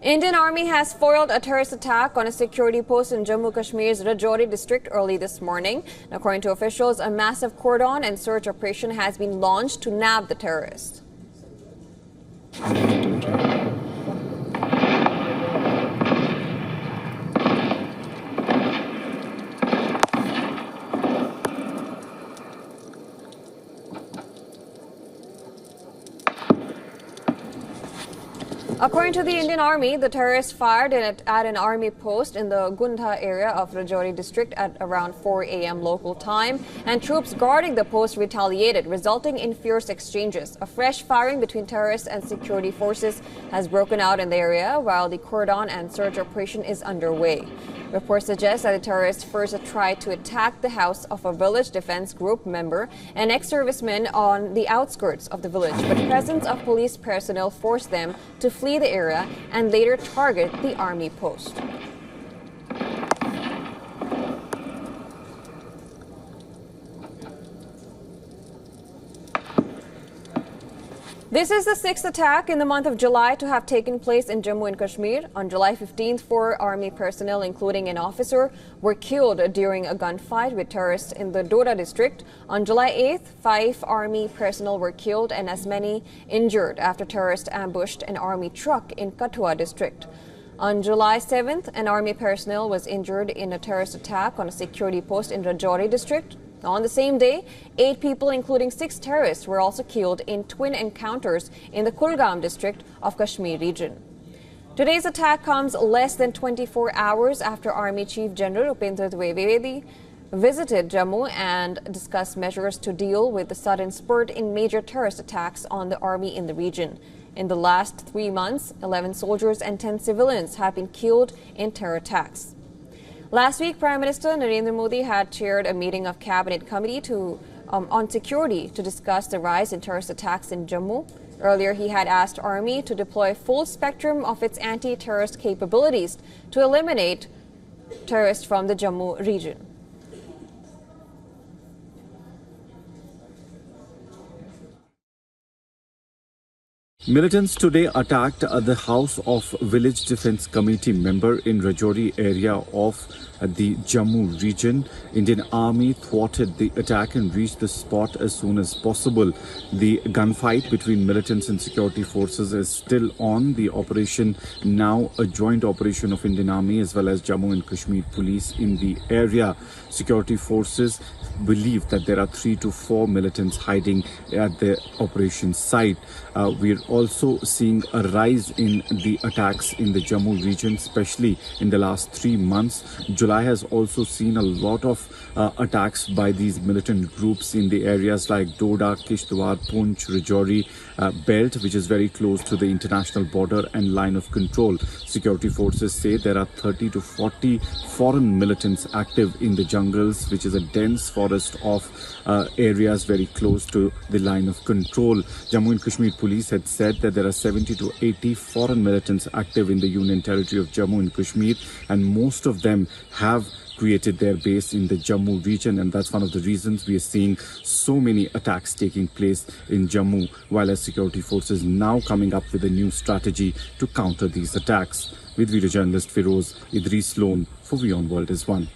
Indian Army has foiled a terrorist attack on a security post in Jammu Kashmir's Rajouri district early this morning. According to officials, a massive cordon and search operation has been launched to nab the terrorists. According to the Indian Army, the terrorists fired at an army post in the Gundha area of Rajouri district at around 4 a.m. local time, and troops guarding the post retaliated, resulting in fierce exchanges. A fresh firing between terrorists and security forces has broken out in the area, while the cordon and search operation is underway. Reports suggest that the terrorists first tried to attack the house of a village defense group member, an ex-serviceman on the outskirts of the village, but the presence of police personnel forced them to flee the area and later target the army post. This is the sixth attack in the month of July to have taken place in Jammu and Kashmir. On July 15th, 4 army personnel, including an officer, were killed during a gunfight with terrorists in the Doda district. On July 8th, 5 army personnel were killed and as many injured after terrorists ambushed an army truck in Kathua district. On July 7th, an army personnel was injured in a terrorist attack on a security post in Rajouri district. On the same day, 8 people, including 6 terrorists, were also killed in twin encounters in the Kulgam district of Kashmir region. Today's attack comes less than 24 hours after Army Chief General Upendra Dwivedi visited Jammu and discussed measures to deal with the sudden spurt in major terrorist attacks on the army in the region. In the last 3 months, 11 soldiers and 10 civilians have been killed in terror attacks. Last week, Prime Minister Narendra Modi had chaired a meeting of Cabinet Committee on security to discuss the rise in terrorist attacks in Jammu. Earlier, he had asked Army to deploy full spectrum of its anti-terrorist capabilities to eliminate terrorists from the Jammu region. Militants today attacked the house of Village Defence Committee member in Rajouri area of the Jammu region. Indian Army thwarted the attack and reached the spot as soon as possible. The gunfight between militants and security forces is still on. The operation, now a joint operation of Indian Army as well as Jammu and Kashmir police in the area. Security forces believe that there are 3 to 4 militants hiding at the operation site. We're also seeing a rise in the attacks in the Jammu region, especially in the last 3 months. July has also seen a lot of attacks by these militant groups in the areas like Doda, Kishtwar, Poonch, Rajouri belt, which is very close to the international border and line of control. Security forces say there are 30 to 40 foreign militants active in the jungles, which is a dense forest of areas very close to the line of control. Jammu and Kashmir police had said that there are 70 to 80 foreign militants active in the Union territory of Jammu and Kashmir, and most of them have created their base in the Jammu region, and that's one of the reasons we are seeing so many attacks taking place in Jammu, while as security forces now coming up with a new strategy to counter these attacks. With video journalist Firoz Idris Loan for WION World is One.